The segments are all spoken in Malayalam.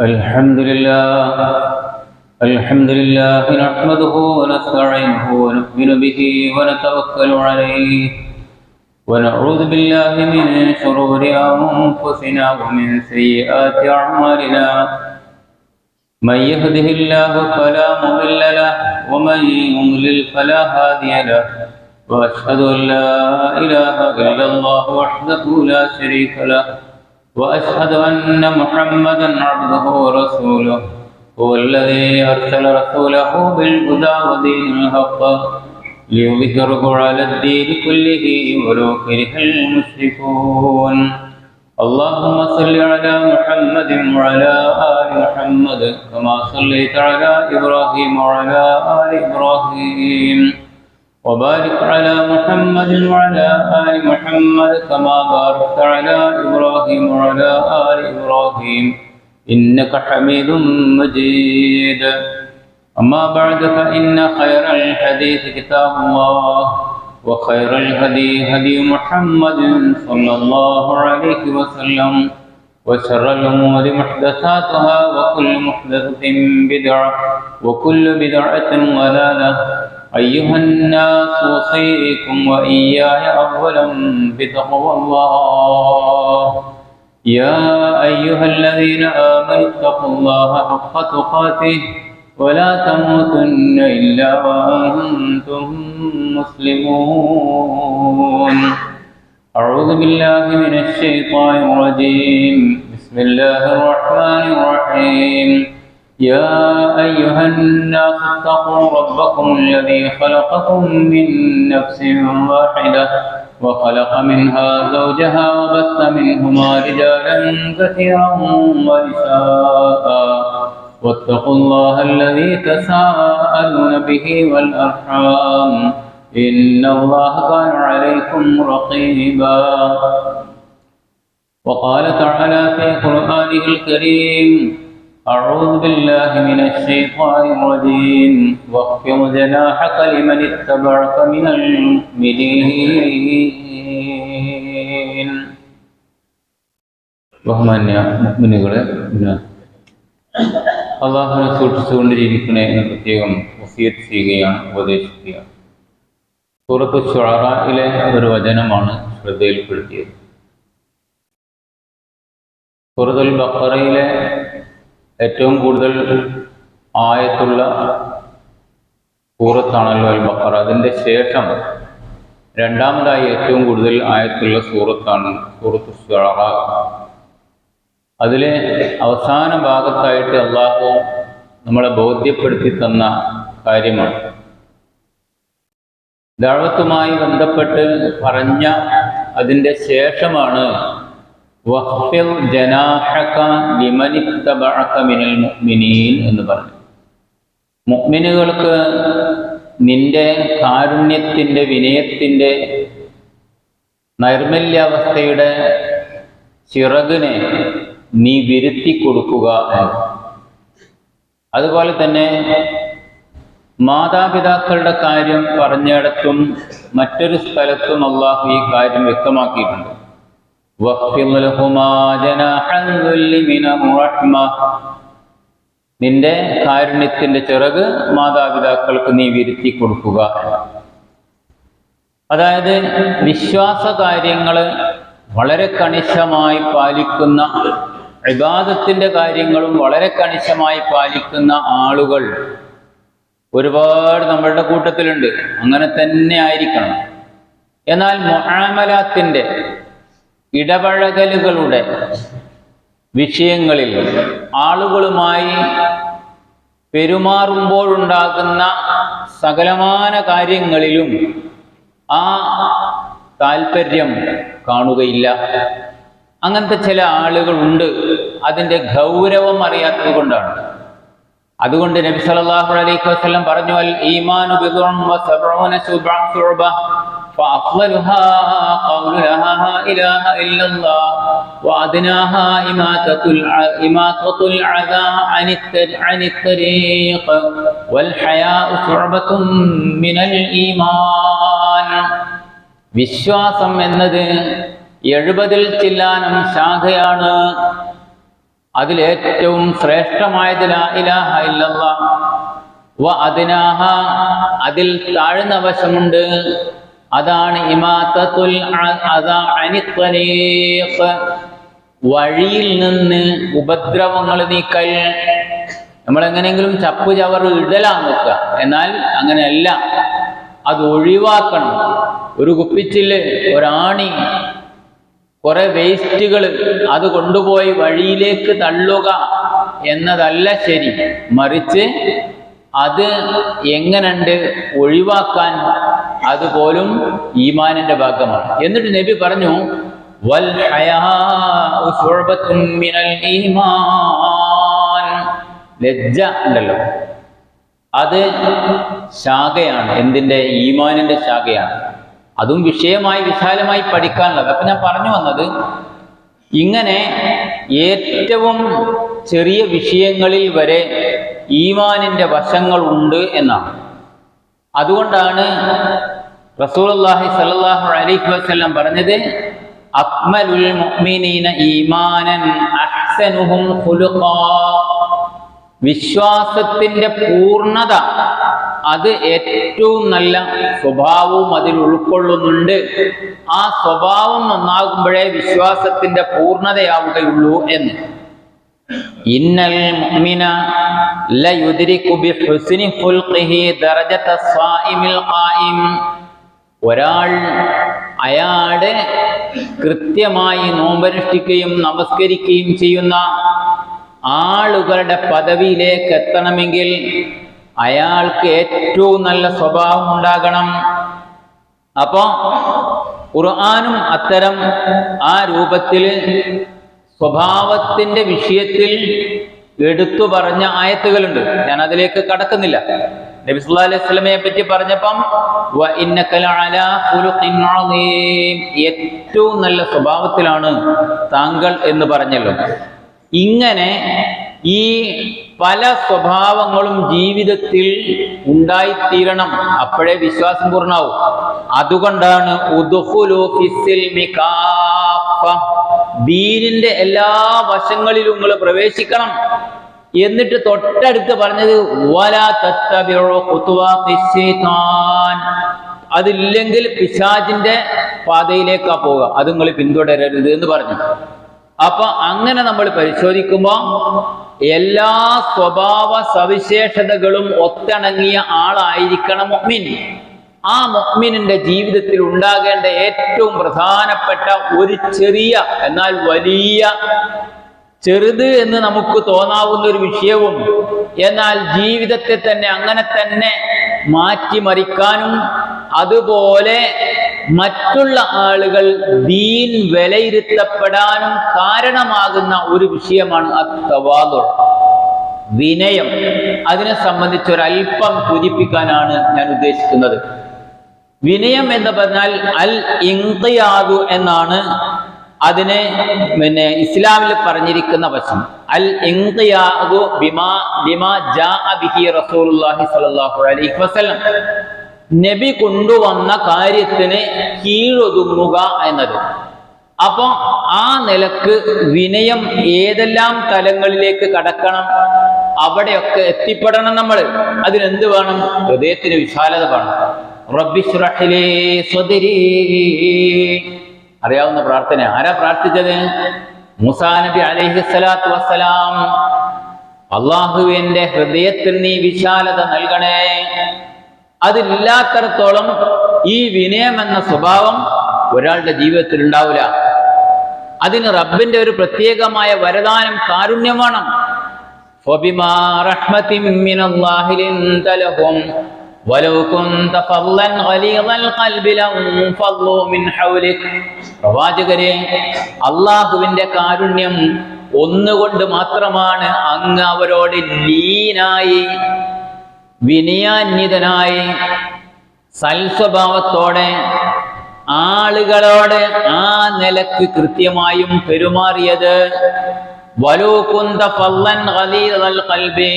الحمد لله نحمده ونستعينه ونؤمن به ونتوكل عليه ونعوذ بالله من شرور أنفسنا ومن سيئات أعمالنا من يهده الله فلا مضل له ومن يضلل فلا هادي له وأشهد أن لا إله إلا الله وحده لا شريك له وأشهد أن محمدا عبده ورسوله هو الذي أرسل رسوله بالهدى ودين الحق ليظهره على الدين كله ولو كره المشركون اللهم صل على محمد وعلى آل محمد كما صليت على إبراهيم وعلى آل إبراهيم وبارك على محمد وعلى آل محمد كما باركت على إبراهيم وعلى آل إبراهيم إنك حميد مجيد أما بعد فإن خير الحديث كتاب الله وخير الهدي هدي محمد صلى الله عليه وسلم وشر الأمور محدثاتها وكل محدثة بدعة وكل بدعة ضلالة أيها الناس أوصيكم وإياي أولا بتقوى الله يا أيها الذين آمنوا اتقوا الله حق تقاته ولا تموتن إلا وأنتم مسلمون أعوذ بالله من الشيطان الرجيم بسم الله الرحمن الرحيم يا أيها الناس اتقوا ربكم الذي خلقكم من نفس واحدة وخلق منها زوجها وبث منهما رجالا كثيرا ونساء واتقوا الله الذي تساءلون به والأرحام إن الله كان عليكم رقيبا وقال تعالى في قرآنه الكريم أعوذ بالله من الشيطان الرجيم واخفض جناحك لمن اتبعك من المؤمنين ബഹുമാന്യ മുഅ്മിനീങ്ങളെ, അള്ളാഹുവിനെ സൂക്ഷിച്ചുകൊണ്ട് ജീവിക്കണേ എന്ന് പ്രത്യേകം വസിയത്ത് ചെയ്യുകയാണ്, ഉപദേശിക്കുകയാണ്. സൂറത്ത് ശുഅറയിലെ ഒരു വചനമാണ് ശ്രദ്ധയിൽപ്പെടുത്തിയത്. സൂറത്തുൽ ബഖറയിലെ ഏറ്റവും കൂടുതൽ ആയത്തുള്ള സൂറത്താണല്ലോ അൽ ബഖറ. അതിൻ്റെ ശേഷം രണ്ടാമതായി ഏറ്റവും കൂടുതൽ ആയത്തുള്ള സൂറത്താണ് സൂറത്ത് ശുഅറ. അതിലെ അവസാന ഭാഗത്തായിട്ട് അള്ളാഹു നമ്മളെ ബോധ്യപ്പെടുത്തി തന്ന കാര്യമാണ്. ദഅവത്തുമായി ബന്ധപ്പെട്ട് പറഞ്ഞ അതിൻ്റെ ശേഷമാണ് വഖ്ഫിദ് ജനാഹക ലിമനിത്തബഅക മിനൽ മുഅ്മിനീൻ എന്ന് പറഞ്ഞു. മുഅ്മിനുകൾക്ക് നിന്റെ കാരുണ്യത്തിൻ്റെ, വിനയത്തിൻ്റെ, നൈർമല്യാവസ്ഥയുടെ ചിറകിനെ നീ വിരുത്തി കൊടുക്കുക. അതുപോലെ തന്നെ മാതാപിതാക്കളുടെ കാര്യം പറഞ്ഞിടത്തും മറ്റൊരു സ്ഥലത്തും അള്ളാഹു ഈ കാര്യം വ്യക്തമാക്കിയിട്ടുണ്ട്. നിന്റെ കാരുണ്യത്തിന്റെ ചിറക് മാതാപിതാക്കൾക്ക് നീ വിരുത്തി കൊടുക്കുക. അതായത് വിശ്വാസ കാര്യങ്ങള് വളരെ കണിശമായി പാലിക്കുന്ന, ഇബാദത്തിന്റെ കാര്യങ്ങളും വളരെ കണിശമായി പാലിക്കുന്ന ആളുകൾ ഒരുപാട് നമ്മളുടെ കൂട്ടത്തിലുണ്ട്. അങ്ങനെ തന്നെ ആയിരിക്കണം. എന്നാൽ മുആമലാത്തിന്റെ, ഇടപഴകലുകളുടെ വിഷയങ്ങളിൽ ആളുകളുമായി പെരുമാറുമ്പോഴുണ്ടാകുന്ന സകലമാന കാര്യങ്ങളിലും ആ താല്പര്യം കാണുകയില്ല. അങ്ങനത്തെ ചില ആളുകളുണ്ട്. അതിൻ്റെ ഗൗരവം അറിയാത്തത് കൊണ്ടാണ്. അതുകൊണ്ട് നബി സല്ലല്ലാഹു അലൈഹി വസല്ലം പറഞ്ഞു, അൽ ഈമാനു ബിദ്ഉൻ വസബ്ഊന ശുഅബ فأفضلها قول لا إله إلا الله وأدناها إماطة الأذى عن الطريق والحياء شعبة من الإيمان. വിശ്വാസം എന്നത് 70 ചില്ലാനം ശാഖയാണ്. അതിലേറ്റവും ശ്രേഷ്ഠമായത് ലാ ഇലാഹ ഇല്ലല്ലാഹ്. വ അദ്നാഹ, അതിൽ താഴ്ന്ന വശമുണ്ട്, അതാണ് ഇമാതത്തുൽ അദാ അനിത് ത്വരീഖ്, വഴിയിൽ നിന്ന് ഉപദ്രവങ്ങൾ നീക്കൽ. നമ്മളെങ്ങനെയെങ്കിലും ചപ്പു ചവറ് ഇടലാൻ നോക്കുക, എന്നാൽ അങ്ങനെയല്ല, അത് ഒഴിവാക്കണം. ഒരു കുപ്പിച്ചില്ല്, ഒരാണി, കുറെ വേസ്റ്റുകൾ അത് കൊണ്ടുപോയി വഴിയിലേക്ക് തള്ളുക എന്നതല്ല ശരി. മറിച്ച് അത് എങ്ങനെയുണ്ട് ഒഴിവാക്കാൻ, അതുപോലും ഈമാനിന്റെ ഭാഗമാണ്. എന്നിട്ട് നബി പറഞ്ഞു, വൽ ഹയാഉ ശുഅബത്തുൻ മിനൽ ഈമാൻ. ലജ്ജ ഉണ്ടല്ലോ, അത് ശാഖയാണ്, എന്തിൻ്റെ? ഈമാനിന്റെ ശാഖയാണ്. അതും വിഷയമായി വിശാലമായി പഠിക്കാനുള്ളത്. അപ്പൊ ഞാൻ പറഞ്ഞു വന്നത്, ഇങ്ങനെ ഏറ്റവും ചെറിയ വിഷയങ്ങളിൽ വരെ ഈമാനിന്റെ വശങ്ങൾ ഉണ്ട് എന്നാണ്. അതുകൊണ്ടാണ് റസൂലുള്ളാഹി സ്വല്ലല്ലാഹു അലൈഹി വസല്ലം പറഞ്ഞത്, അക്മലുൽ മുഅ്മിനീന ഈമാനൻ അഹ്സനുഹും ഖുലുഖാ. വിശ്വാസത്തിന്റെ പൂർണ്ണത, അത് ഏറ്റവും നല്ല സ്വഭാവവും അതിൽ ഉൾക്കൊള്ളുന്നുണ്ട്. ആ സ്വഭാവം നന്നാകുമ്പോഴേ വിശ്വാസത്തിന്റെ പൂർണ്ണതയാവുകയുള്ളൂ എന്ന്. ഇന്നൽ മുഅ്മിന ലയുദ്രികു ബിഹുസ്നി ഖുൽഖിഹി ദറജത സ്വായിമിൽ ഖായിം. ഒരാൾ അയാളുടെ കൃത്യമായി നോമ്പനുഷ്ഠിക്കുകയും നമസ്കരിക്കുകയും ചെയ്യുന്ന ആളുകളുടെ പദവിയിലേക്ക് എത്തണമെങ്കിൽ അയാൾക്ക് ഏറ്റവും നല്ല സ്വഭാവം ഉണ്ടാകണം. അപ്പോ ഖുർആനും അത്തരം ആ രൂപത്തിൽ സ്വഭാവത്തിന്റെ വിഷയത്തിൽ എടുത്തു പറഞ്ഞ ആയത്തുകളുണ്ട്. ഞാൻ അതിലേക്ക് കടക്കുന്നില്ല. നബി സല്ലല്ലാഹു അലൈഹി വസല്ലമയെ പറ്റി പറഞ്ഞപ്പം വ ഇന്നക ലഅലാ ഖുലുഖിൻ അളീം, ഏറ്റവും നല്ല സ്വഭാവത്തിലാണ് താങ്കൾ എന്ന് പറഞ്ഞല്ലോ. ഇങ്ങനെ ഈ പല സ്വഭാവങ്ങളും ജീവിതത്തിൽ ഉണ്ടായിത്തീരണം, അപ്പോഴേ വിശ്വാസം പൂർണ്ണമാവും. അതുകൊണ്ടാണ് ഉദ്ഖുലൂ ഫിസ്സിൽമി കാഫ, ദീനിന്റെ എല്ലാ വശങ്ങളിലും നിങ്ങൾ പ്രവേശിക്കണം. എന്നിട്ട് തൊട്ടടുത്ത് പറഞ്ഞത് വലാ തത്തബിഉ ഖുതുവാതിശ് ശൈത്താൻ, അതില്ലെങ്കിൽ പിശാചിന്റെ പാതയിലേക്കാ പോവുക, അത് നിങ്ങൾ പിന്തുടരരുത് എന്ന് പറഞ്ഞു. അപ്പൊ അങ്ങനെ നമ്മൾ പരിശോധിക്കുമ്പോൾ എല്ലാ സ്വഭാവ സവിശേഷതകളും ഒത്തിണങ്ങിയ ആളായിരിക്കണം മുഅ്മിൻ. ആ മുഅ്മിനിന്റെ ജീവിതത്തിൽ ഉണ്ടാകേണ്ട ഏറ്റവും പ്രധാനപ്പെട്ട ഒരു ചെറിയ എന്നാൽ വലിയ, ചെറുത് എന്ന് നമുക്ക് തോന്നാവുന്ന ഒരു വിഷയവും എന്നാൽ ജീവിതത്തെ തന്നെ അങ്ങനെ തന്നെ മാറ്റിമറിക്കാനും അതുപോലെ മറ്റുള്ള ആളുകൾ ദീൻ വിലയിരുത്തപ്പെടാനും കാരണമാകുന്ന ഒരു വിഷയമാണ് അത്തവാദുർ, വിനയം. അതിനെ സംബന്ധിച്ചൊരൽപ്പം സൂചിപ്പിക്കാനാണ് ഞാൻ ഉദ്ദേശിക്കുന്നത്. വിനയം എന്ന് പറഞ്ഞാൽ അൽ ഇൻഖിയാദു എന്നാണ് അതിനെ ഇസ്ലാമിൽ പറഞ്ഞിരിക്കുന്ന വശം. അൽ ഇൻഖിയാദു ബിമാ ജാഅ ബിഹി റസൂലുള്ളാഹി സ്വല്ലല്ലാഹു അലൈഹി വസല്ലം, നബി കൊണ്ടുവന്ന കാര്യത്തിന് കീഴൊതുങ്ങുക എന്നത്. അപ്പൊ ആ നിലക്ക് വിനയം ഏതെല്ലാം തലങ്ങളിലേക്ക് കടക്കണം, അവിടെയൊക്കെ എത്തിപ്പെടണം നമ്മൾ. അതിനെന്ത് വേണം? ഹൃദയത്തിന് വിശാലത വേണം. റബ്ബിശ്റഹ് ലീ സ്വദ്രീ, അറിയാവുന്ന പ്രാർത്ഥന. ആരാ പ്രാർത്ഥിച്ചത്? മൂസാ നബി അലൈഹിസ്സലാത്തു വസ്സലാം. അള്ളാഹുവിന്റെ ഹൃദയത്തിൽ നീ വിശാലത നൽകണേ. അതില്ലാത്തടത്തോളം ഈ വിനയം എന്ന സ്വഭാവം ഒരാളുടെ ജീവിതത്തിൽ ഉണ്ടാവില്ല. അതിന് റബ്ബിന്റെ ഒരു പ്രത്യേകമായ വരദാനം, കാരുണ്യമാണ്. ഫബിമാ റഹ്മത്തിൻ മിനല്ലാഹി ലിൻത ലഹും വലൗ കുൻത ഫളൻ ഗലീദൽ ഖൽബി ലൻഫളൂ മിൻ ഹൗലിക്. പ്രവാചകരെ, അല്ലാഹുവിന്റെ കാരുണ്യം ഒന്നുകൊണ്ട് മാത്രമാണ് അങ്ങ് അവരോട് ലീനായി, വിനയാന്വിതനായി, സൽസ്വഭാവത്തോടെ ആളുകളോട് ആ നിലക്ക് കൃത്യമായും പെരുമാറിയത്. വലൗ കുന്ത ഫളൻ ഗലീദൽ ഖൽബി,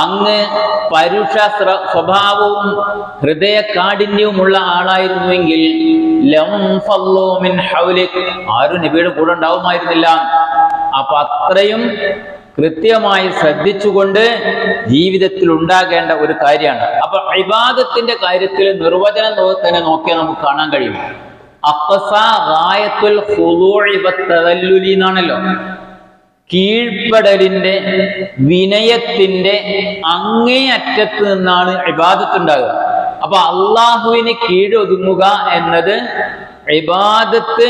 അങ്ങ് പരുഷ സ്വഭാവവും ഹൃദയ കാഠിന്യവുമുള്ള ആളായിരുന്നുവെങ്കിൽ ലം ഫളൂ മിൻ ഹൗലിക്, ആരും നബിയുടെ കൂടെ ഉണ്ടാവുമായിരുന്നില്ല. അപ്പൊ അത്രയും കൃത്യമായി ശ്രദ്ധിച്ചുകൊണ്ട് ജീവിതത്തിൽ ഉണ്ടാകേണ്ട ഒരു കാര്യമാണ്. അപ്പൊ ഇബാദത്തിന്റെ കാര്യത്തിൽ നിർവചനം തന്നെ നോക്കിയാൽ നമുക്ക് കാണാൻ കഴിയും. അഖ്സാ ഗായത്തുൽ ഖുദൂഇ വത്തദല്ലുലി എന്നാണല്ലോ. കീഴ്പ്പെടലിന്റെ, വിനയത്തിന്റെ അങ്ങേയറ്റത്ത് നിന്നാണ് ഇബാദത്ത് ഉണ്ടാകുക. അപ്പൊ അള്ളാഹുവിന് കീഴൊതുങ്ങുക എന്നത് ഇബാദത്ത്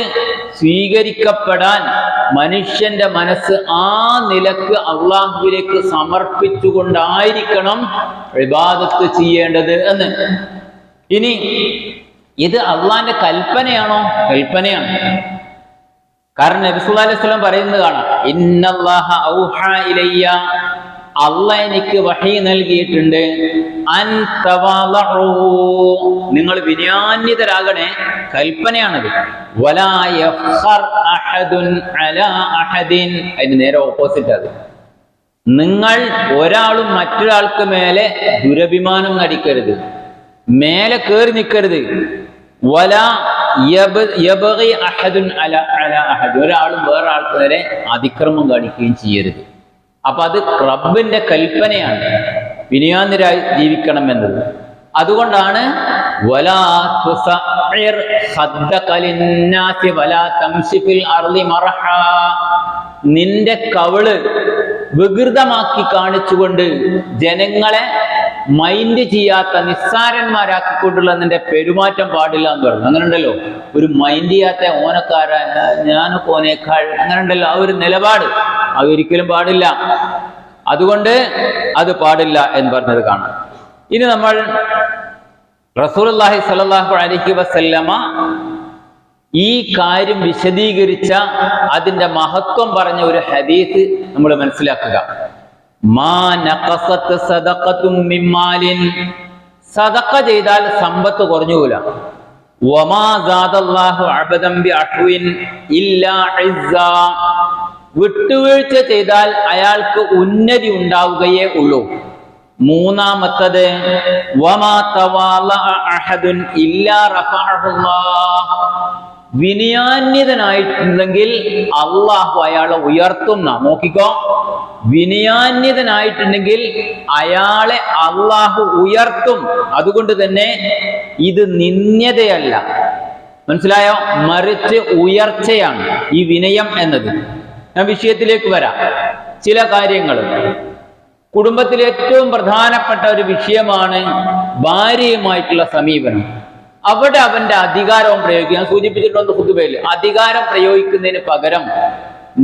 സ്വീകരിക്കപ്പെടാൻ മനുഷ്യന്റെ മനസ്സ് ആ നിലക്ക് അള്ളാഹുവിലേക്ക് സമർപ്പിച്ചുകൊണ്ടായിരിക്കണം ഇബാദത്ത് ചെയ്യേണ്ടത് എന്ന്. ഇനി ഇത് അള്ളാന്റെ കൽപ്പനയാണോ? കൽപ്പനയാണ്. കാരണം നബി സല്ലല്ലാഹു അലൈഹി വസല്ലം പറയുന്നത് കാണാം, ഇന്നല്ലാഹ ഔഹാ ഇലയ്യ, അള്ളാഹ് എനിക്ക് വഹീ നൽകിയിട്ടുണ്ട്, അൻ തവാളഉ, നിങ്ങൾ വിനയാന്വിതരാകണേ, കൽപ്പനയാണത്. വലാ യഫ്ഖർ അഹദുൻ അലാ അഹദിൻ, അതിന് നേരെ ഓപ്പോസിറ്റ് അത്. നിങ്ങൾ ഒരാളും മറ്റൊരാൾക്ക് മേലെ ദുരഭിമാനം നടിക്കരുത്, മേലെ കയറി നിൽക്കരുത്. വലാ യബ്ഗി അഹദുൻ അലാ അഹദ്, ഒരാളും വേറെ ആൾക്ക് നേരെ അതിക്രമം കാണിക്കുകയും ചെയ്യരുത്. അപ്പൊ അത് റബ്ബിന്റെ കൽപ്പനയാണ്, വിനയാന്യരായി ജീവിക്കണം എന്നത്. അതുകൊണ്ടാണ് വലാ തുസഇർ ഖദ്ദക ലിന്നാസി വലാ തംശി ഫിൽ അർളി മർഹാ, നിന്റെ കവിള് വികൃതമാക്കി കാണിച്ചുകൊണ്ട് ജനങ്ങളെ മൈൻഡ് ചെയ്യാത്ത നിസ്സാരന്മാരാക്കിക്കൊണ്ടുള്ള നിന്റെ പെരുമാറ്റം പാടില്ല എന്ന് പറഞ്ഞു. അങ്ങനെ ഉണ്ടല്ലോ, ഒരു മൈൻഡ് ചെയ്യാത്ത ഓനക്കാരൻ, ഞാനൊക്കെ ഓനേക്കാൾ, അങ്ങനെ ഉണ്ടല്ലോ, ആ ഒരു നിലപാട്, അതൊരിക്കലും പാടില്ല. അതുകൊണ്ട് അത് പാടില്ല എന്ന് പറഞ്ഞത് കാണാം. ഇനി നമ്മൾ റസൂലുള്ളാഹി സ്വല്ലല്ലാഹു അലൈഹി വസല്ലമ ഈ കാര്യം വിശദീകരിച്ച അതിന്റെ മഹത്വം പറഞ്ഞ ഒരു ഹദീസ് നമ്മൾ മനസ്സിലാക്കുക. മാ നഖസത് സദഖത്തും മിൻ മാലിൻ, സദഖ ചെയ്താൽ സമ്പത്ത് കുറഞ്ഞുകൂല. വമാ സാദല്ലാഹു അബദൻ ബിഅഫ്വിൻ ഇല്ലാ ഇസ്സാ, വിട്ടുവീഴ്ച ചെയ്താൽ അയാൾക്ക് ഉന്നതി ഉണ്ടാവുകയേ ഉള്ളൂ. മൂന്നാമത്തത് വമാ തവാളഅ അഹദുൻ ഇല്ലാ റഫഅഹുല്ലാഹ്, വിനയാന്വിതനായിട്ടുണ്ടെങ്കിൽ അള്ളാഹു അയാളെ ഉയർത്തും. നോക്കിക്കോ, വിനയാന്വിതനായിട്ടുണ്ടെങ്കിൽ അയാളെ അള്ളാഹു ഉയർത്തും. അതുകൊണ്ട് തന്നെ ഇത് നിന്ദ്യതയല്ല, മനസ്സിലായോ? മറിച്ച് ഉയർച്ചയാണ് ഈ വിനയം എന്നത്. ഞാൻ വിഷയത്തിലേക്ക് വരാം. ചില കാര്യങ്ങൾ, കുടുംബത്തിലെ ഏറ്റവും പ്രധാനപ്പെട്ട ഒരു വിഷയമാണ് ഭാര്യയുമായിട്ടുള്ള സമീപനം. അവിടെ അവന്റെ അധികാരവും പ്രയോഗിക്കുക. ഞാൻ സൂചിപ്പിച്ചിട്ടുണ്ട് ഖുതുബയിൽ, അധികാരം പ്രയോഗിക്കുന്നതിന് പകരം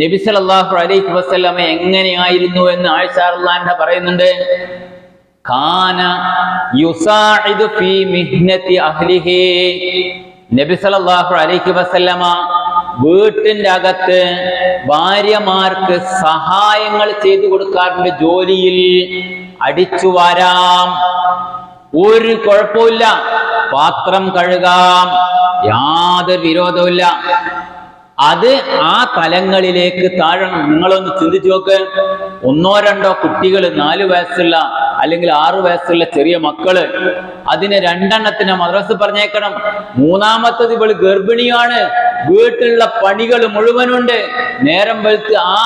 നബി സല്ലല്ലാഹു അലൈഹി വസല്ലമ എങ്ങനെയായിരുന്നു എന്ന് ആയിഷ റളിയല്ലാഹു അൻഹ പറയുന്നുണ്ട്. കാന യുസാഇദു ഫീ മിഹ്നതി അഹ്ലിഹി, നബി സല്ലല്ലാഹു അലൈഹി വസല്ലമ വീട്ടിന്റെ അകത്ത് ഭാര്യമാർക്ക് സഹായങ്ങൾ ചെയ്തു കൊടുക്കാറുണ്ട്. ജോലിയിൽ അടിച്ചു വാരാം, ഒരു കുഴപ്പമില്ല, പാത്രം കഴുകാം, യാതൊരു വിരോധമില്ല. അത് ആ തലങ്ങളിലേക്ക് താഴണം. നിങ്ങളൊന്ന് ചിന്തിച്ചു നോക്ക്. ഒന്നോ രണ്ടോ കുട്ടികൾ, 4 വയസ്സുള്ള അല്ലെങ്കിൽ 6 വയസ്സുള്ള ചെറിയ മക്കള്, അതിനെ 2 എണ്ണത്തിനെ മദ്രസ പറഞ്ഞേക്കണം. മൂന്നാമത്തത് ഇവള് ഗർഭിണിയാണ്, വീട്ടിലുള്ള പണികൾ മുഴുവനുണ്ട്. നേരം വെളുത്ത് ആ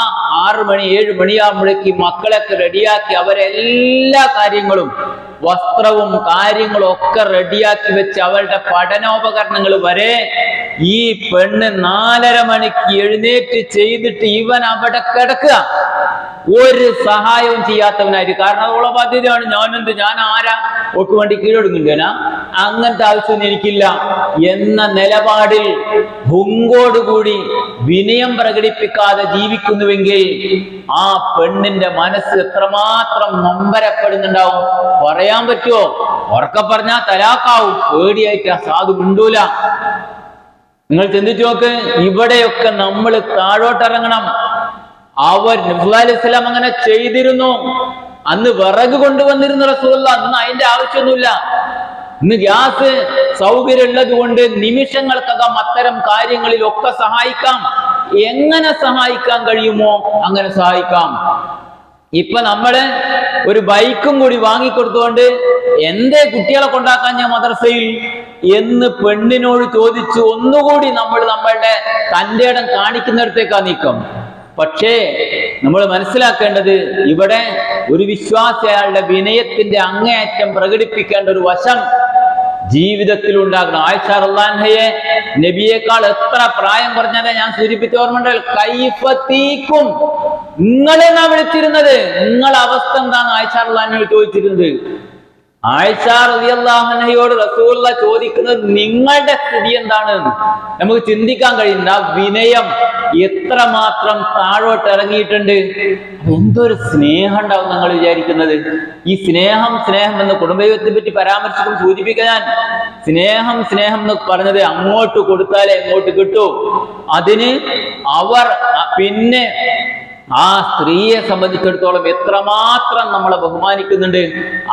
6 മണി 7 മണിയാകുമ്പോഴേക്ക് മക്കളൊക്കെ റെഡിയാക്കി അവരെല്ലാ കാര്യങ്ങളും, വസ്ത്രവും കാര്യങ്ങളും ഒക്കെ റെഡിയാക്കി വെച്ച് അവളുടെ പഠനോപകരണങ്ങൾ വരെ ഈ പെണ്ണ് 4:30 മണിക്ക് എഴുന്നേറ്റ് ചെയ്തിട്ട് ഇവൻ അവിടെ കിടക്കുക, ഒരു സഹായവും ചെയ്യാത്തവനായിരിക്കും. കാരണം അതോളം ബാധ്യതയാണ്. ഞാൻ ആരാ ഒക്ക് വേണ്ടി കീഴൊടുങ്ങുണ്ടേനാ? അങ്ങനത്തെ ആവശ്യമൊന്നും എനിക്കില്ല എന്ന നിലപാടിൽ ഹുങ്കോടുകൂടി വിനയം പ്രകടിപ്പിക്കാതെ ജീവിക്കുന്നുവെങ്കിൽ ആ പെണ്ണിന്റെ മനസ്സ് എത്രമാത്രം നൊമ്പരപ്പെടുന്നുണ്ടാവും പറയാൻ പറ്റുമോ? ഉറക്കെ പറഞ്ഞാൽ തലാക്കാവും. പേടിയായിട്ട് ആ സാധു മിണ്ടൂല. നിങ്ങൾ ചിന്തിച്ചു നോക്ക്. ഇവിടെയൊക്കെ നമ്മൾ താഴോട്ടിറങ്ങണം. അവർ നബി സല്ലല്ലാഹു അലൈഹി വസല്ലം അങ്ങനെ ചെയ്തിരുന്നു. അന്ന് വിറക് കൊണ്ടുവന്നിരുന്നു റസൂലുള്ളാഹി. അന്ന് അതിന്റെ ആവശ്യമൊന്നുമില്ല. ഇന്ന് ഗ്യാസ് സൗകര്യം ഉള്ളത് കൊണ്ട് നിമിഷങ്ങൾക്കകം അത്തരം കാര്യങ്ങളിലൊക്കെ സഹായിക്കാം. എങ്ങനെ സഹായിക്കാൻ കഴിയുമോ അങ്ങനെ സഹായിക്കാം. ഇപ്പൊ നമ്മള് ഒരു ബൈക്കും കൂടി വാങ്ങിക്കൊടുത്തുകൊണ്ട് എന്തേ കുട്ടികളെ കൊണ്ടാക്കാൻ ഞാൻ മദ്രസയിൽ എന്ന് പെണ്ണിനോട് ചോദിച്ചു ഒന്നുകൂടി നമ്മൾ നമ്മളുടെ തന്റെ ഇടം കാണിക്കുന്നിടത്തേക്കാ നീക്കം. പക്ഷേ നമ്മൾ മനസ്സിലാക്കേണ്ടത് ഇവിടെ ഒരു വിശ്വാസി അയാളുടെ വിനയത്തിന്റെ അങ്ങേയറ്റം പ്രകടിപ്പിക്കേണ്ട ഒരു വശം ജീവിതത്തിൽ ഉണ്ടാകണം. ആയിഷ റളിയല്ലാഹു അൻഹയെ നബിയേക്കാൾ എത്ര പ്രായം കുറഞ്ഞതെ ഞാൻ സൂചിപ്പിച്ച ഓർമ്മയുണ്ടല്ലോ. കൈഫതീക്കും, നിങ്ങളെന്നാ വിളിച്ചിരുന്നത്, നിങ്ങളെ അവസ്ഥ എന്താണ് ആയിഷ റളിയല്ലാഹു അൻഹ ചോദിച്ചിരുന്നത്. ആയിഷ റളിയല്ലാഹു അൻഹയോട് റസൂലുള്ളാഹി ചോദിക്കുന്നത് നിങ്ങളുടെ സ്ഥിതി എന്താണ്. നമുക്ക് ചിന്തിക്കാൻ കഴിയുന്ന വിനയം എത്രമാത്രം താഴോട്ട് ഇറങ്ങിയിട്ടുണ്ട്. എന്തൊരു സ്നേഹം ഉണ്ടാവും നിങ്ങൾ വിചാരിക്കുന്നത്. ഈ സ്നേഹം എന്ന് കുടുംബജീവിതത്തെ പറ്റി പരാമർശിക്കും സൂചിപ്പിക്കാൻ, സ്നേഹം എന്ന് പറഞ്ഞത് അങ്ങോട്ട് കൊടുത്താലേ അങ്ങോട്ട് കിട്ടൂ. അതിന് അവർ പിന്നെ ആ സ്ത്രീയെ സംബന്ധിച്ചിടത്തോളം എത്രമാത്രം നമ്മളെ ബഹുമാനിക്കുന്നുണ്ട്.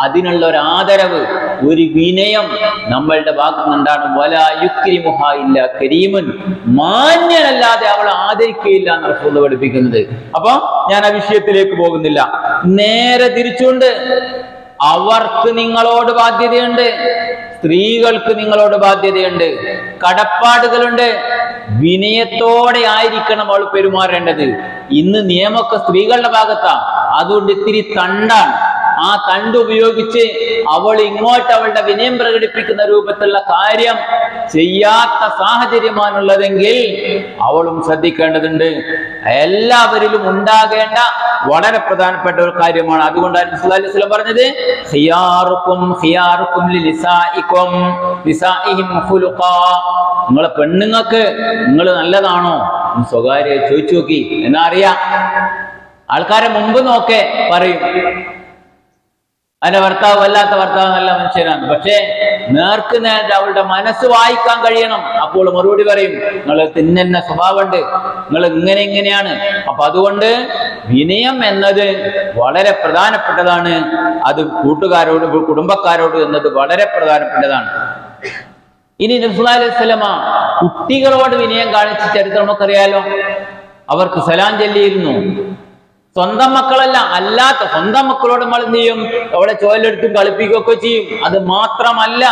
അതിനുള്ള ഒരു ആദരവ്, ഒരു വിനയം നമ്മളുടെ ഭാഗത്ത് നിന്നുണ്ടാണ്. വലാ യുക്രിമുഹാ ഇല്ല കരീമുൻ, മാന്യനല്ലാതെ അവളെ ആദരിക്കുകയില്ല എന്ന് റസൂൽ പഠിപ്പിക്കുന്നത്. അപ്പൊ ഞാൻ ആ വിഷയത്തിലേക്ക് പോകുന്നില്ല. നേരെ തിരിച്ചുകൊണ്ട് അവർക്ക് നിങ്ങളോട് ബാധ്യതയുണ്ട്, സ്ത്രീകൾക്ക് നിങ്ങളോട് ബാധ്യതയുണ്ട്, കടപ്പാടുകളുണ്ട്. വിനയത്തോടെ ആയിരിക്കണം അവൾ പെരുമാറേണ്ടത്. ഇന്ന് നിയമമൊക്കെ സ്ത്രീകളുടെ ഭാഗത്താ, അതുകൊണ്ട് ഇത്തിരി തണ്ടാണ്. ആ തണ്ട് ഉപയോഗിച്ച് അവൾ ഇങ്ങോട്ട് അവളുടെ വിനയം പ്രകടിപ്പിക്കുന്ന രൂപത്തിലുള്ള കാര്യം ചെയ്യാത്ത സാഹചര്യമാണുള്ളതെങ്കിൽ അവളും ശ്രദ്ധിക്കേണ്ടതുണ്ട്. എല്ലാവരിലും ഉണ്ടാകേണ്ട വളരെ പ്രധാനപ്പെട്ട ഒരു കാര്യമാണ്. അതുകൊണ്ടാണ് റസൂലുള്ളാഹി സ്വല്ലല്ലാഹു അലൈഹി വസല്ലം പറഞ്ഞത് ഖിയാറുക്കും ലിനിസാഇക്കും നിസാഇഹിം ഖുലുഖാ. നിങ്ങളെ പെണ്ണുങ്ങൾക്ക് നിങ്ങൾ നല്ലതാണോ സ്വകാര്യ ചോദിച്ചു നോക്കി എന്നാ അറിയാം. ആൾക്കാരെ മുമ്പ് നോക്കെ പറയും അതിന്റെ ഭർത്താവ് വല്ലാത്ത ഭർത്താവ് നല്ല മനുഷ്യനാണ്. പക്ഷേ നേർക്ക് നേരെ അവളുടെ മനസ്സ് വായിക്കാൻ കഴിയണം. അപ്പോൾ മറുപടി പറയും നിങ്ങൾ തിന്നെ സ്വഭാവമുണ്ട്, നിങ്ങൾ ഇങ്ങനെയാണ്. അപ്പൊ അതുകൊണ്ട് വിനയം എന്നത് വളരെ പ്രധാനപ്പെട്ടതാണ്. അത് കൂട്ടുകാരോട് കുടുംബക്കാരോട് എന്നത് വളരെ പ്രധാനപ്പെട്ടതാണ്. ഇനി നബി സല്ലല്ലാഹു അലൈഹി വസല്ലമ കുട്ടികളോട് വിനയം കാണിച്ച ചരിത്രം നമുക്കറിയാലോ. അവർക്ക് സലാം ചൊല്ലിയിരുന്നു. സ്വന്തം മക്കളല്ല, അല്ലാത്ത സ്വന്തം മക്കളോട് നമ്മൾ എന്ത് ചെയ്യും, അവിടെ ചോലെടുത്തും കളിപ്പിക്കുകയൊക്കെ ചെയ്യും. അത് മാത്രമല്ല,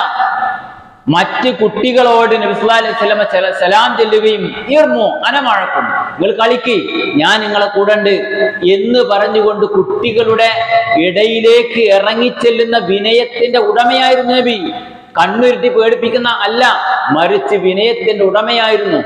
മറ്റ് കുട്ടികളോട് നബി സല്ലല്ലാഹു അലൈഹി വസല്ലമ സലാം ചൊല്ലുകയും ഇർമു അനമഴക്കും, നിങ്ങൾ കളിക്ക്, ഞാൻ നിങ്ങളെ കൂടെ ഉണ്ട് എന്ന് പറഞ്ഞുകൊണ്ട് കുട്ടികളുടെ ഇടയിലേക്ക് ഇറങ്ങിച്ചെല്ലുന്ന വിനയത്തിന്റെ ഉടമയായിരുന്നു നബി. കണ്ണുരുട്ടി പേടിപ്പിക്കുന്ന അല്ല, മറിച്ച് വിനയത്തിന്റെ ഉടമയായിരുന്നു.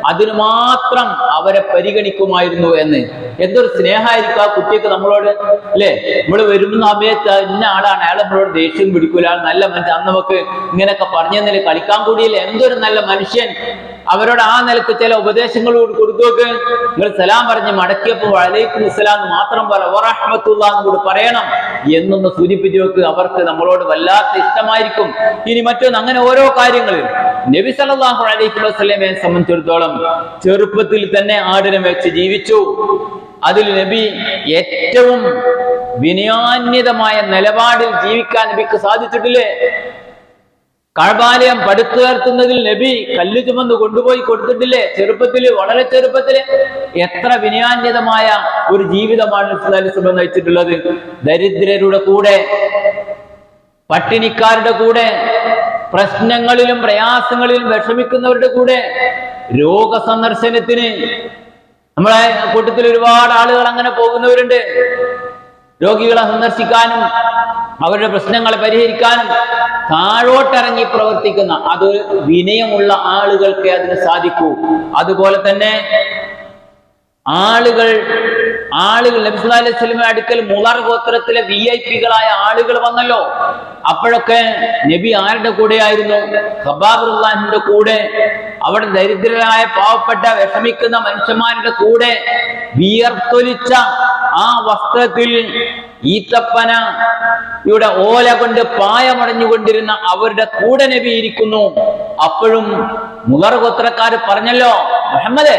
അതിനു മാത്രം അവരെ പരിഗണിക്കുമായിരുന്നു എന്ന്. എന്തൊരു സ്നേഹമായിരിക്കും ആ കുട്ടിക്ക് നമ്മളോട്, അല്ലേ? നമ്മൾ വരുന്ന സമയത്ത് ഇന്ന ആളാണ്, അയാൾ നമ്മളോട് ദേഷ്യം പിടിക്കൂല, ആൾ നല്ല മനുഷ്യൻ, അന്ന് നമുക്ക് ഇങ്ങനെയൊക്കെ പറഞ്ഞെന്നില്ല, കളിക്കാൻ കൂടിയില്ല, എന്തൊരു നല്ല മനുഷ്യൻ. അവരോട് ആ നിലക്ക് ചില ഉപദേശങ്ങൾ കൊടുത്തുവെക്ക്. നിങ്ങൾ സലാം പറഞ്ഞ് മടക്കിയപ്പോൾ വഅലൈക്കും അസ്സലാം എന്ന് മാത്രം പറ, വറഹ്മത്തുള്ളാഹി എന്ന് കൂടി പറയണം എന്നൊന്ന് സൂചിപ്പിച്ചു വെക്ക്. അവർക്ക് നമ്മളോട് വല്ലാത്ത ഇഷ്ടമായിരിക്കും. ഇനി മറ്റൊന്ന്, അങ്ങനെ ഓരോ കാര്യങ്ങളിൽ നബി സല്ലല്ലാഹു അലൈഹി വസല്ലമയെ സംബന്ധിച്ചിടത്തോളം ചെറുപ്പത്തിൽ തന്നെ ആടിനെ വെച്ച് ജീവിച്ചു. അതിൽ നബി ഏറ്റവും വിനയാന്വിതമായ നിലപാടിൽ ജീവിക്കാൻ നബിക്ക് സാധിച്ചിട്ടില്ലേ? കഅബാലയം പടുത്തുയർത്തുന്നതിൽ നബി കല്ല് ചുമന്ന് കൊണ്ടുപോയി കൊടുത്തിട്ടില്ലേ? ചെറുപ്പത്തില്, വളരെ ചെറുപ്പത്തില്. എത്ര വിനയാന്വിതമായ ഒരു ജീവിതമാണ് റസൂലുള്ളാഹി സ്വല്ലല്ലാഹു അലൈഹി വസല്ലം നയിച്ചിട്ടുള്ളത്. ദരിദ്രരുടെ കൂടെ, പട്ടിണിക്കാരുടെ കൂടെ, പ്രശ്നങ്ങളിലും പ്രയാസങ്ങളിലും വിഷമിക്കുന്നവരുടെ കൂടെ, രോഗസന്ദർശനത്തിന് നമ്മളെ കൂട്ടത്തിൽ ഒരുപാട് ആളുകൾ അങ്ങനെ പോകുന്നവരുണ്ട്. രോഗികളെ സന്ദർശിക്കാനും അവരുടെ പ്രശ്നങ്ങളെ പരിഹരിക്കാനും താഴോട്ടിറങ്ങി പ്രവർത്തിക്കുന്ന, അത് വിനയമുള്ള ആളുകൾക്ക് അതിന് സാധിക്കൂ. അതുപോലെ തന്നെ ആളുകൾ നബി സല്ലല്ലാഹു അലൈഹി വസല്ലം അടുക്കൽ മുളർ ഗോത്രത്തിലെ VIP-കളായ ആളുകൾ വന്നല്ലോ. അപ്പോഴൊക്കെ നബി ആരുടെ കൂടെയായിരുന്നു? ഖബ്ബാബ് റളിയല്ലാഹുവിന്റെ കൂടെ. അവിടെ ദരിദ്രരായ പാവപ്പെട്ട വിഷമിക്കുന്ന മനുഷ്യന്മാരുടെ കൂടെ വിയർത്തൊലിച്ച ആ വസ്ത്രത്തിൽ ഈത്തപ്പനയുടെ ഓല കൊണ്ട് പായമടഞ്ഞുകൊണ്ടിരുന്ന അവരുടെ കൂടെ നബി ഇരിക്കുന്നു. അപ്പോഴും മുളർ ഗോത്രക്കാർ പറഞ്ഞല്ലോ, മുഹമ്മദേ,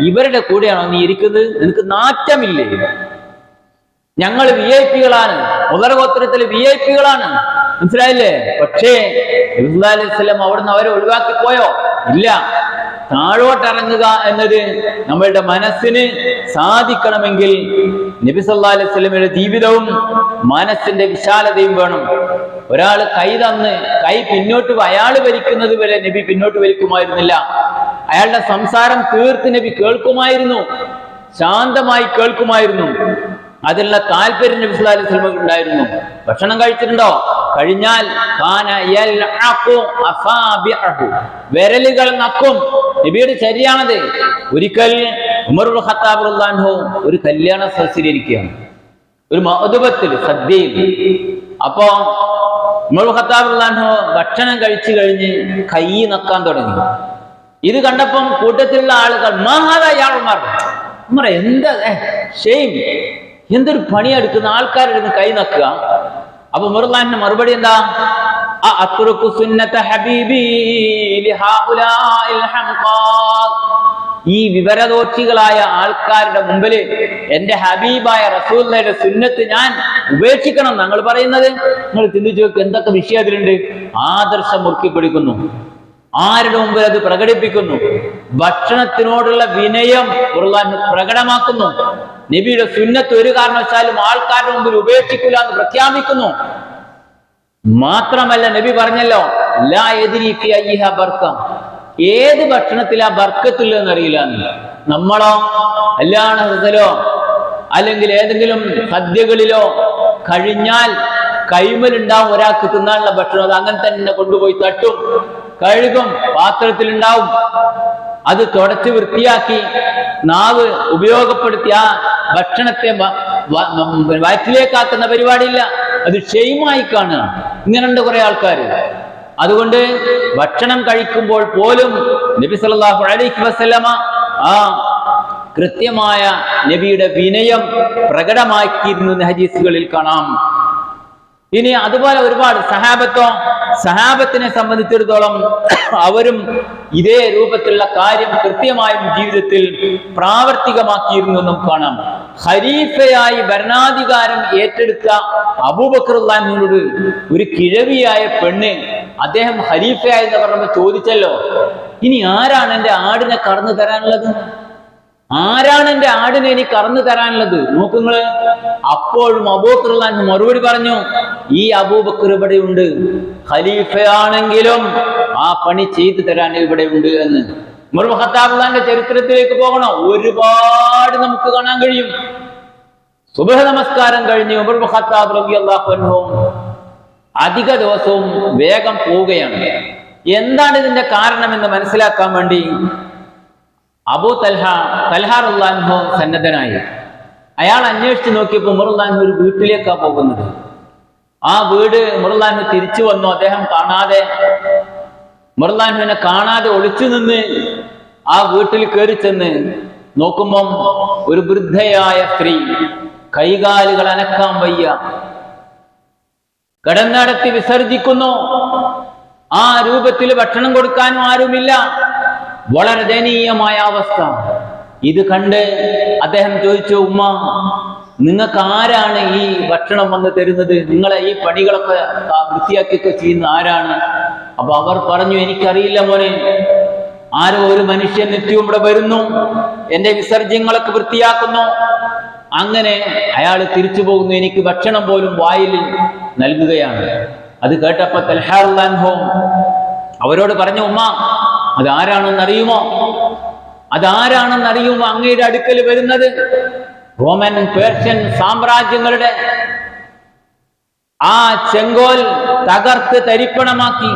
ഇവരുടെ കൂടെയാണോ നീ ഇരിക്കുന്നത്? നിനക്ക് നാറ്റമില്ലേ? ഞങ്ങൾ VIP-കളാണ്, മുളർ ഗോത്രത്തിലെ VIP-കളാണ്, മനസ്സിലായില്ലേ? പക്ഷേ നബി സല്ലല്ലാഹു അലൈഹി വസല്ലം അവിടുന്ന് അവരെ ഒഴിവാക്കി പോയോ? ഇല്ല. താഴോട്ടിറങ്ങുക എന്നത് നമ്മളുടെ മനസ്സിന് സാധിക്കണമെങ്കിൽ നബി സല്ലല്ലാഹു അലൈഹി വസല്ലമയുടെ ജീവിതവും മനസ്സിന്റെ വിശാലതയും വേണം. ഒരാൾ കൈ തന്ന് കൈ പിന്നോട്ട് അയാൾ വലിക്കുന്നത് വരെ നബി പിന്നോട്ട് വലിക്കുമായിരുന്നില്ല. അയാളുടെ സംസാരം തീർത്ത് നബി കേൾക്കുമായിരുന്നു. ശാന്തമായി കേൾക്കുമായിരുന്നു. അതിലുള്ള താല്പര്യം നബി സല്ലല്ലാഹു അലൈഹി വസല്ലം ഉണ്ടായിരുന്നു. ഭക്ഷണം കഴിച്ചിട്ടുണ്ടോ? കഴിഞ്ഞാൽ വിരലുകൾ നക്കും. നബിയുടെ ശരിയാണത്. ഒരിക്കൽ ഉമർ ഇബ്നു ഖത്താബ് റളിയല്ലാഹു അൻഹു ഒരു കല്യാണ സദസ്സിലിരിക്കുകയാണ്, ഒരു മഅ്ദബത്തിൽ, സദ്യയിൽ. അപ്പോ ഉമർ ഇബ്നു ഖത്താബ് റളിയല്ലാഹു അൻഹു ഭക്ഷണം കഴിച്ചു കഴിഞ്ഞ് കൈ നക്കാൻ തുടങ്ങി. ഇത് കണ്ടപ്പം കൂട്ടത്തിലുള്ള ആളുകൾ ഉമർ എന്താ ഷെയിം, എന്തൊരു പണിയെടുക്കുന്ന ആൾക്കാരെടുത്ത് കൈ നക്കുക. അപ്പൊ ഉമർ റളിയല്ലാഹു അൻഹു മറുപടി എന്താ? അത്റുകു സുന്നത ഹബീബി ലിഹൗലാഇൽ ഹംഖാ. ഈ വിവരദോഷികളായ ആൾക്കാരുടെ മുമ്പിൽ എന്റെ ഹബീബായ റസൂലുള്ളാഹിയുടെ സുന്നത്ത് ഞാൻ ഉപേക്ഷിക്കണം ഞങ്ങൾ പറയുന്നത്? നിങ്ങൾ ചിന്തിച്ചു നോക്ക്, എന്തൊക്കെ വിഷയം അതിലുണ്ട്. ആദർശം മുറുക്കി പിടിക്കുന്നു, ആരുടെ മുമ്പിൽ അത് പ്രകടിപ്പിക്കുന്നു, ഭക്ഷണത്തിനോടുള്ള വിനയം പ്രകടമാക്കുന്നു, നബിയുടെ സുന്നത്ത് ഒരു കാരണവശാലും ആൾക്കാരുടെ മുമ്പിൽ ഉപേക്ഷിക്കില്ല എന്ന് പ്രഖ്യാപിക്കുന്നു. മാത്രമല്ല നബി പറഞ്ഞല്ലോ, ലാ യദ്രി ഫി അയ്യിഹ ബർക, ഏത് ഭക്ഷണത്തിലാ ബർക്കത്തുള്ളതെന്ന് അറിയില്ല. നമ്മളോ കല്യാണ സദസ്സിലോ അല്ലെങ്കിൽ ഏതെങ്കിലും സദ്യകളിലോ കഴിഞ്ഞാൽ കൈമലുണ്ടാവും ഒരാൾക്ക് തിന്നാനുള്ള ഭക്ഷണം, അത് അങ്ങനെ തന്നെ കൊണ്ടുപോയി തട്ടും, കഴുകും, പാത്രത്തിലുണ്ടാവും. അത് തുടച്ച് വൃത്തിയാക്കി നാവ് ഉപയോഗപ്പെടുത്തി ആ ഭക്ഷണത്തെ വയറ്റിലേക്കാക്കുന്ന പരിപാടിയില്ല. അത് ഷെയിമായി കാണുക. ഇങ്ങനെയുണ്ട് കുറെ ആൾക്കാർ. അതുകൊണ്ട് ഭക്ഷണം കഴിക്കുമ്പോൾ പോലും നബി സല്ലല്ലാഹു അലൈഹി വസല്ലമ ആ കൃത്യമായ നബിയുടെ വിനയം പ്രകടമാക്കിയിരുന്നു എന്ന് ഹദീസുകളിൽ കാണാം. ഇനി അതുപോലെ ഒരുപാട് സഹാബത്തിനെ സംബന്ധിച്ചിടത്തോളം അവരും ഇതേ രൂപത്തിലുള്ള കാര്യം കൃത്യമായും ജീവിതത്തിൽ പ്രാവർത്തികമാക്കിയിരുന്നു എന്നും കാണാം. ഖലീഫയായി ഭരണാധികാരം ഏറ്റെടുത്ത അബൂബക്കർ റളിയല്ലാഹു അൻഹുവിനോട് ഒരു കിഴവിയായ പെണ്ണ് അദ്ദേഹം ഖലീഫയായി എന്ന് പറഞ്ഞപ്പോൾ ചോദിച്ചല്ലോ, ഇനി ആരാണ് എന്റെ ആടിനെ കറന്നു തരാനുള്ളത്? ആരാണ് എന്റെ ആടിനെ എനിക്ക് കറന്നു തരാനുള്ളത്? നോക്കുങ്ങള്. അപ്പോഴും അബൂബക്കർ റളിയല്ലാഹു അൻഹു മറുപടി പറഞ്ഞു, ഈ അബൂബക്കർ ഇവിടെ ഉണ്ട്, ഖലീഫയാണെങ്കിലും ആ പണി ചെയ്തു തരാൻ ഇവിടെ ഉണ്ട് എന്ന്. ഉമർ ഇബ്നു ഖത്താബ് റളിയല്ലാഹുവിന്റെ ചരിത്രത്തിലേക്ക് പോകണം, ഒരുപാട് നമുക്ക് കാണാൻ കഴിയും. സുബ്ഹ് നമസ്കാരം കഴിഞ്ഞ് ഉമർ ഇബ്നു ഖത്താബ് റളിയല്ലാഹു അൻഹു അധിക ദിവസവും വേഗം പോവുകയാണ്. എന്താണ് ഇതിന്റെ കാരണം എന്ന് മനസ്സിലാക്കാൻ വേണ്ടി അബൂ തൽഹ റളിയല്ലാഹു അൻഹു സന്നദ്ധനായി. അയാൾ അന്വേഷിച്ച് നോക്കിയപ്പോൾ ഉമർ റളിയല്ലാഹു അൻഹു ഒരു വീട്ടിലേക്കാണ് പോകുന്നത്. ആ വീട് ഉമർ റളിയല്ലാഹു അൻഹു തിരിച്ചു വന്നു. അദ്ദേഹം കാണാതെ, ഉമർ റളിയല്ലാഹു അൻഹുവിനെ കാണാതെ ഒളിച്ചു നിന്ന് ആ വീട്ടിൽ കയറി ചെന്ന് നോക്കുമ്പം ഒരു വൃദ്ധയായ സ്ത്രീ, കൈകാലുകൾ അനക്കാൻ വയ്യ, കിടന്നടത്തി വിസർജിക്കുന്നു. ആ രൂപത്തിൽ ഭക്ഷണം കൊടുക്കാനും ആരുമില്ല. വളരെ ദയനീയമായ അവസ്ഥ. ഇത് കണ്ട് അദ്ദേഹം ചോദിച്ചു, ഉമ്മ, നിങ്ങൾക്ക് ആരാണ് ഈ ഭക്ഷണം വന്ന് തരുന്നത്? നിങ്ങളെ ഈ പണികളൊക്കെ വൃത്തിയാക്കിയൊക്കെ ചെയ്യുന്ന ആരാണ്? അപ്പൊ അവർ പറഞ്ഞു, എനിക്കറിയില്ല മോനെ, ആരോ ഒരു മനുഷ്യൻ നിത്യവും ഇവിടെ വരുന്നു, എന്റെ വിസർജ്യങ്ങളൊക്കെ വൃത്തിയാക്കുന്നു. അങ്ങനെ അയാൾ തിരിച്ചു പോകുന്നു, എനിക്ക് ഭക്ഷണം പോലും വായിൽ നൽകുകയാണ്. അത് കേട്ടപ്പോ തൽഹ റളിയല്ലാഹു അൻഹു അവരോട് പറഞ്ഞു, ഉമ്മ, അതാരാണെന്നറിയുമോ? അതാരാണെന്നറിയുമോ അങ്ങയുടെ അടുക്കൽ വരുന്നത്? റോമൻ പേർഷ്യൻ സാമ്രാജ്യങ്ങളുടെ ആ ചെങ്കോൽ തകർത്ത് തരിപ്പണമാക്കി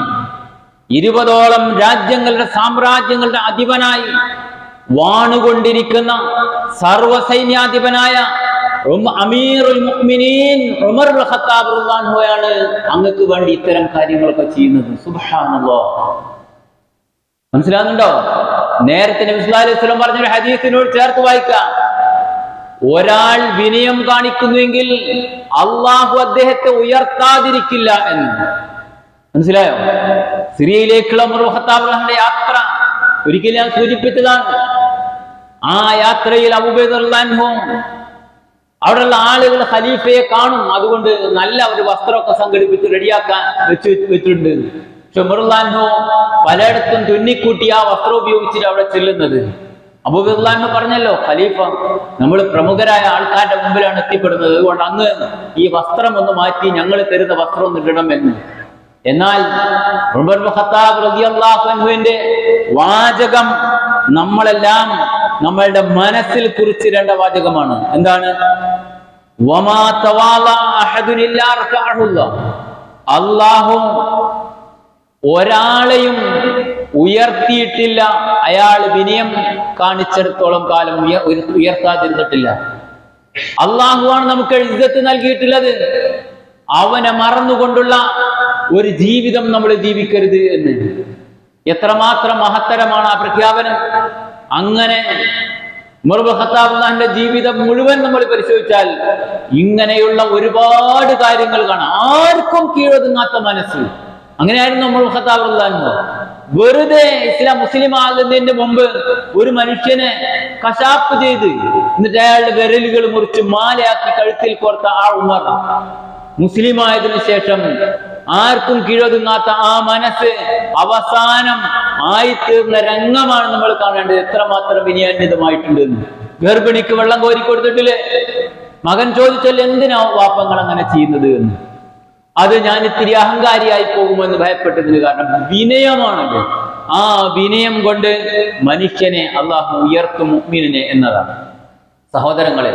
20ഓളം രാജ്യങ്ങളുടെ സാമ്രാജ്യങ്ങളുടെ അധിപനായി വാണുകൊണ്ടിരിക്കുന്ന സർവസൈന്യാധിപനായ അമീറുൽ മുഅ്മിനീൻ ഉമർ ഇബ്നു ഖത്താബ് റളിയല്ലാഹു അൻഹുവാണ് അങ്ങക്ക് വേണ്ടി ഇത്തരം കാര്യങ്ങളൊക്കെ ചെയ്യുന്നത്. സുബ്ഹാനല്ലാഹ്. മനസ്സിലാകുന്നുണ്ടോ? നേരത്തെ നബി സല്ലല്ലാഹു അലൈഹി വസല്ലം പറഞ്ഞൊരു ഹദീസിനോട് ചേർത്ത് വായിക്കാം. ഒരാൾ വിനയം കാണിക്കുന്നുവെങ്കിൽ അള്ളാഹു അദ്ദേഹത്തെ ഉയർത്താതിരിക്കില്ല എന്ന്. മനസ്സിലായോ? സിറിയയിലേക്കുള്ള ഉമർ ഇബ്നു ഖത്താബ് റളിയല്ലാഹു യാത്ര ഒരിക്കൽ ഞാൻ സൂചിപ്പിച്ചതാണ്. ആ യാത്രയിൽ അബൂബക്കർ റളിയല്ലാഹു അൻഹു അവിടെയുള്ള ആളുകൾ ഖലീഫയെ കാണും. അതുകൊണ്ട് നല്ല ഒരു വസ്ത്രമൊക്കെ സംഘടിപ്പിച്ച് റെഡിയാക്കാൻ വെച്ചിട്ടുണ്ട്. പക്ഷെ ഉമർ റളിയല്ലാഹു അൻഹു പലയിടത്തും തുന്നിക്കൂട്ടി ആ വസ്ത്രം ഉപയോഗിച്ചിട്ട് അവിടെ ചെല്ലുന്നത്. അബൂബക്കർ റളിയല്ലാഹു അൻഹു പറഞ്ഞല്ലോ, ഖലീഫ നമ്മൾ പ്രമുഖരായ ആൾക്കാരുടെ മുമ്പിലാണ് എത്തിപ്പെടുന്നത്, അതുകൊണ്ട് അങ്ങ് ഈ വസ്ത്രം ഒന്ന് മാറ്റി ഞങ്ങൾ തരുന്ന വസ്ത്രം ഒന്ന് ഇടണമെന്ന്. എന്നാൽ ഉമർ ഇബ്നു ഖത്താബ് റളിയല്ലാഹു അൻഹുവിന്റെ വാചകം നമ്മളെല്ലാം നമ്മളുടെ മനസ്സിൽ കുറിച്ചിടേണ്ട വാചകമാണ്. എന്താണ്? അല്ലാഹു ഒരാളെയും ഉയർത്തിയിട്ടില്ല, അയാൾ വിനയം കാണിച്ചിടത്തോളം കാലം ഉയർത്താതിരുന്നിട്ടില്ല. അള്ളാഹുവാണ് നമുക്ക് ഇസ്സത്ത് നൽകിയിട്ടുള്ളത്. അവനെ മറന്നുകൊണ്ടുള്ള ഒരു ജീവിതം നമ്മൾ ജീവിക്കരുത് എന്ന്. എത്രമാത്രം മഹത്തരമാണ് ആ പ്രഖ്യാപനം! അങ്ങനെ ഉമർ ഇബ്നു ഖത്താബ് റളിയല്ലാഹുവിന്റെ ജീവിതം മുഴുവൻ നമ്മൾ പരിശോധിച്ചാൽ ഇങ്ങനെയുള്ള ഒരുപാട് കാര്യങ്ങൾ കാണാം. ആർക്കും കീഴൊതുങ്ങാത്ത മനസ്സ്. അങ്ങനെയായിരുന്നു ഉമർ ഇബ്നു ഖത്താബ് റളിയല്ലാഹു. വെറുതെ മുസ്ലിം ആകുന്നതിന് മുമ്പ് ഒരു മനുഷ്യനെ കശാപ്പ് ചെയ്ത് എന്നിട്ട് അയാളുടെ വിരലുകൾ മുറിച്ച് മാലയാക്കി കഴുത്തിൽ കോർത്ത ആ ഉമർ, മുസ്ലിം ആയതിനു ശേഷം ആർക്കും കീഴൊതുങ്ങാത്ത ആ മനസ്സ് അവസാനം ആയിത്തീർന്ന രംഗമാണ് നമ്മൾ കാണേണ്ടത്. എത്രമാത്രം വിനയാന്വിതമായിട്ടുണ്ടെന്ന്. ഗർഭിണിക്ക് വെള്ളം കോരി കൊടുത്തിട്ടില്ലേ? മകൻ ചോദിച്ചാൽ എന്തിനാ വാപ്പങ്ങൾ അങ്ങനെ ചെയ്യുന്നത് എന്ന്. അത് ഞാൻ ഇത്തിരി അഹങ്കാരിയായി പോകുമെന്ന് ഭയപ്പെട്ടതിന് കാരണം വിനയമാണത്. ആ വിനയം കൊണ്ട് മനുഷ്യനെ അള്ളാഹു ഉയർത്തും മുഅ്മിനിനെ എന്നതാണ്. സഹോദരങ്ങളെ,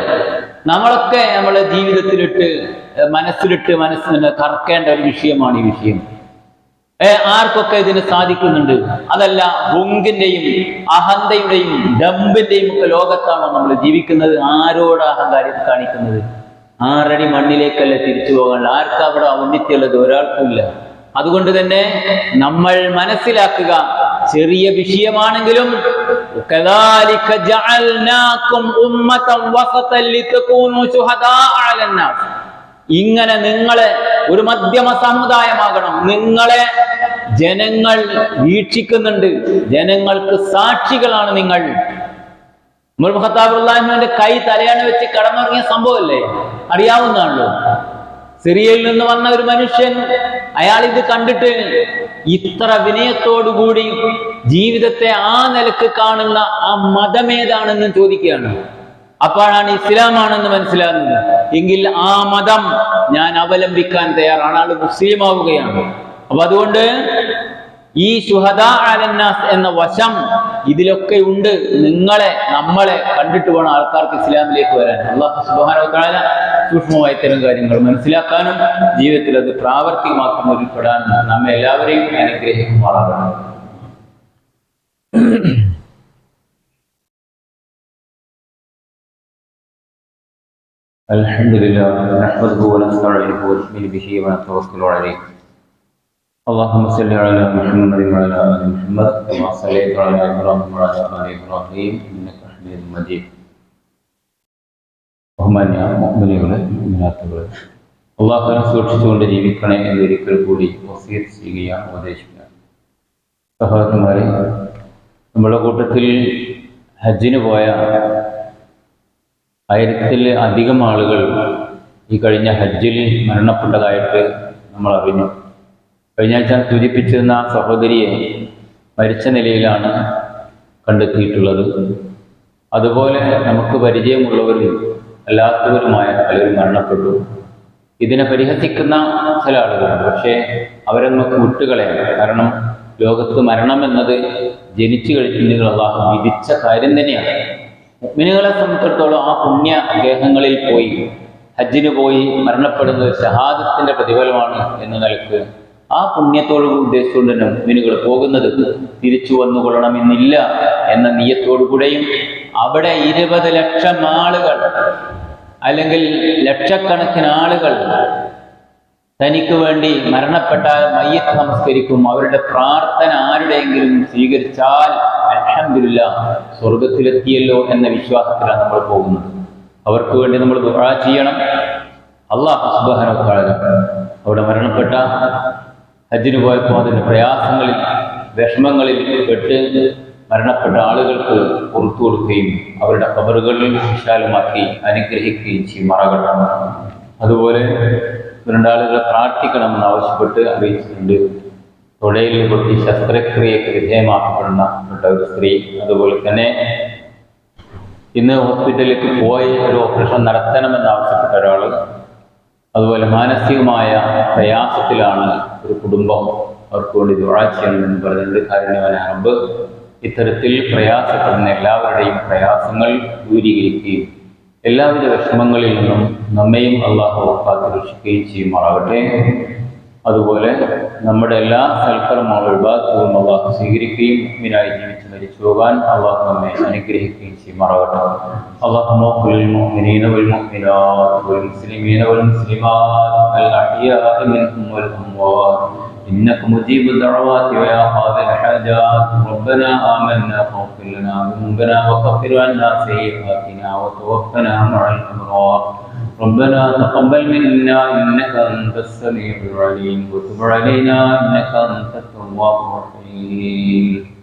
നമ്മളൊക്കെ നമ്മളെ മനസ്സിലിട്ട് മനസ്സിന് കറക്കേണ്ട ഒരു വിഷയമാണ് ഈ വിഷയം. ആർക്കൊക്കെ ഇതിന് സാധിക്കുന്നുണ്ട്? അതല്ല, ബുങ്കിന്റെയും അഹന്തയുടെയും ഡംബിന്റെയും ഒക്കെ ലോകത്താണോ നമ്മൾ ജീവിക്കുന്നത്? ആരോട് അഹങ്കാരം കാണിക്കുന്നത്? 6 അടി മണ്ണിലേക്കല്ല തിരിച്ചു പോകാനുള്ള. ആർക്കും അവിടെ ഔന്നിത്യമുള്ളത്? ഒരാൾക്കുമില്ല. അതുകൊണ്ട് തന്നെ നമ്മൾ മനസ്സിലാക്കുക, ചെറിയ വിഷയമാണെങ്കിലും ഇങ്ങനെ നിങ്ങളെ ഒരു മധ്യമ സമുദായമാകണം. നിങ്ങളെ ജനങ്ങൾ വീക്ഷിക്കുന്നുണ്ട്, ജനങ്ങൾക്ക് സാക്ഷികളാണ് നിങ്ങൾ. ഉമർ ഇബ്നു ഖത്താബ് റളിയല്ലാഹുവിന്റെ കൈ തലയാണ് വെച്ച് കടമിറങ്ങിയ സംഭവമല്ലേ? അറിയാവുന്നതാണല്ലോ. സിറിയയിൽ നിന്ന് വന്ന ഒരു മനുഷ്യൻ, അയാൾ ഇത് കണ്ടിട്ട് ഇത്ര വിനയത്തോടുകൂടി ജീവിതത്തെ ആ നിലക്ക് കാണുന്ന ആ മതമേതാണെന്ന് ചോദിക്കുകയാണ്. അപ്പോഴാണ് ഇസ്ലാമാണെന്ന് മനസ്സിലാകുന്നത്. എങ്കിൽ ആ മതം ഞാൻ അവലംബിക്കാൻ തയ്യാറാണ്. ആൾ മുസ്ലിം ആവുകയാണ്. അപ്പൊ അതുകൊണ്ട് ഈ ശുഹദാ അലന്നാസ് എന്ന വശം ഇതിലൊക്കെ ഉണ്ട്. നമ്മളെ കണ്ടിട്ട് വേണം ആൾക്കാർക്ക് ഇസ്ലാമിലേക്ക് വരാൻ. അല്ലാഹു സുബ്ഹാനഹു വ തആല സൂക്ഷ്മമായി ഇത്തരം കാര്യങ്ങൾ മനസ്സിലാക്കാനും ജീവിതത്തിൽ അത് പ്രാവർത്തികമാക്കുന്നതിൽ പെടാനും നമ്മെ എല്ലാവരെയും അനുഗ്രഹിക്കുമാറാകണം. അൽഹംദുലില്ലാഹി നഹ്മദുഹു വ നസ്തഈനുഹു വ നുഅ്മിനു ബിഹി വ നതവക്കലു അലൈഹി. اللهم صل على محمد وعلى ال محمد كما صليت على ابراهيم وعلى ال ابراهيم انك حميد مجيد. ബഹുമാന്യ മുഅ്മിനീങ്ങളെ, മുഅ്മിനാത്തുകളെ, അല്ലാഹുവിനെ സൂക്ഷിച്ചുകൊണ്ട് ജീവിക്കണേ എന്നൊരിക്കൽ കൂടി വസിയത്ത് ചെയ്യുകയാണ്, ഉപദേശിക്കുകയാണ്. സഹോദരന്മാരെ, നമ്മുടെ കൂട്ടത്തിൽ ഹജ്ജിന് പോയ 1000-ൽ-അധികം ആളുകൾ ഈ കഴിഞ്ഞ ഹജ്ജിൽ മരണപ്പെട്ടതായിട്ട് നമ്മൾ അറിഞ്ഞു. കഴിഞ്ഞ ആഴ്ച സൂചിപ്പിച്ചിരുന്ന ആ സഹോദരിയെ മരിച്ച നിലയിലാണ് കണ്ടെത്തിയിട്ടുള്ളത്. അതുപോലെ നമുക്ക് പരിചയമുള്ളവരും അല്ലാത്തവരുമായ പലരും മരണപ്പെട്ടു. ഇതിനെ പരിഹസിക്കുന്ന ചില ആളുകളുണ്ട്. പക്ഷേ അവരെ നമുക്ക് വിട്ടുകളയാം. കാരണം ലോകത്ത് മരണം എന്നത് ജനിച്ചു കഴിഞ്ഞാൽ അല്ലാഹു വിധിച്ച കാര്യം തന്നെയാണ്. മുഅ്മിനുകളെ സംബന്ധിച്ചിടത്തോളം ആ പുണ്യ ഗേഹങ്ങളിൽ പോയി ഹജ്ജിന് പോയി മരണപ്പെടുന്നത് ഷഹാദത്തിന്റെ പ്രതിഫലമാണ് എന്ന നിലക്ക് ആ പുണ്യത്തോട് ഉദ്ദേശിച്ചുകൊണ്ട് തന്നെ മുഅ്മിനുകൾ പോകുന്നത് തിരിച്ചു വന്നുകൊള്ളണമെന്നില്ല എന്ന നിയ്യത്തോടുകൂടെയും അവിടെ 20 ലക്ഷം ആളുകൾ അല്ലെങ്കിൽ ലക്ഷക്കണക്കിന് ആളുകൾ തനിക്ക് വേണ്ടി മരണപ്പെട്ട മയ്യത്ത് നമസ്കരിക്കും. അവരുടെ പ്രാർത്ഥന ആരുടെയെങ്കിലും സ്വീകരിച്ചാൽ അൽഹംദുലില്ലാഹ് സ്വർഗത്തിലെത്തിയല്ലോ എന്ന വിശ്വാസത്തിലാണ് നമ്മൾ പോകുന്നത്. അവർക്ക് വേണ്ടി നമ്മൾ ദുആ ചെയ്യണം. അല്ലാഹു സുബ്ഹാനഹു വ തആല അവിടെ മരണപ്പെട്ട ഹജ്ജിന് പോയപ്പോൾ അതിൻ്റെ പ്രയാസങ്ങളിൽ വിഷമങ്ങളിൽ പെട്ട് മരണപ്പെട്ട ആളുകൾക്ക് പുറത്തു കൊടുക്കുകയും അവരുടെ ഖബറുകളിൽ വിശാലമാക്കി അനുഗ്രഹിക്കുകയും ചെയ്യുമാറാകട്ടെ. അതുപോലെ 2 ആളുകളെ പ്രാർത്ഥിക്കണമെന്ന് ആവശ്യപ്പെട്ട് അറിയിച്ചിട്ടുണ്ട്. തൊടയിൽ പൊട്ടി ശസ്ത്രക്രിയക്ക് വിധേയമാക്കപ്പെടുന്ന ഒരു സ്ത്രീ, അതുപോലെ തന്നെ ഇന്ന് ഹോസ്പിറ്റലിലേക്ക് പോയി ഒരു ഓപ്പറേഷൻ നടത്തണമെന്നാവശ്യപ്പെട്ട ഒരാൾ, അതുപോലെ മാനസികമായ പ്രയാസത്തിലാണ് ഒരു കുടുംബം, അവർക്ക് വേണ്ടി ദുആ ചെയ്യണമെന്ന് പറഞ്ഞിട്ടുണ്ട്. കാരുണ്യവാനായ റബ്ബ് ഇത്തരത്തിൽ പ്രയാസപ്പെടുന്ന എല്ലാവരുടെയും പ്രയാസങ്ങൾ ദൂരീകരിക്കുകയും എല്ലാവിധ വിഷമങ്ങളിൽ നിന്നും നമ്മയും അള്ളാഹു കാത്തുരക്ഷിക്കുകയും ചെയ്യുമാറാകട്ടെ. അതുപോലെ നമ്മുടെ എല്ലാ സൽക്കർമ്മങ്ങളും ഇബാദത്തുകളും അള്ളാഹു സ്വീകരിക്കുകയും മുഅ്മിനായി ജീവിച്ച് മരിച്ചു പോകാൻ അള്ളാഹു നമ്മെ അനുഗ്രഹിക്കുകയും ചെയ്യുമാറാകട്ടെ. اللهم اغفر للمؤمنين والمؤمنات والمسلمين والمسلمات الأحياء منهم والأموات إنك مجيب الدعوات ويا قاضي الحاجات. ربنا آمنا فاغفر لنا ذنوبنا وكفر عنا سيئاتنا وتوفنا مع الأبرار. ربنا تقبل منا إنك أنت السميع العليم وتب علينا إنك أنت التواب الرحيم.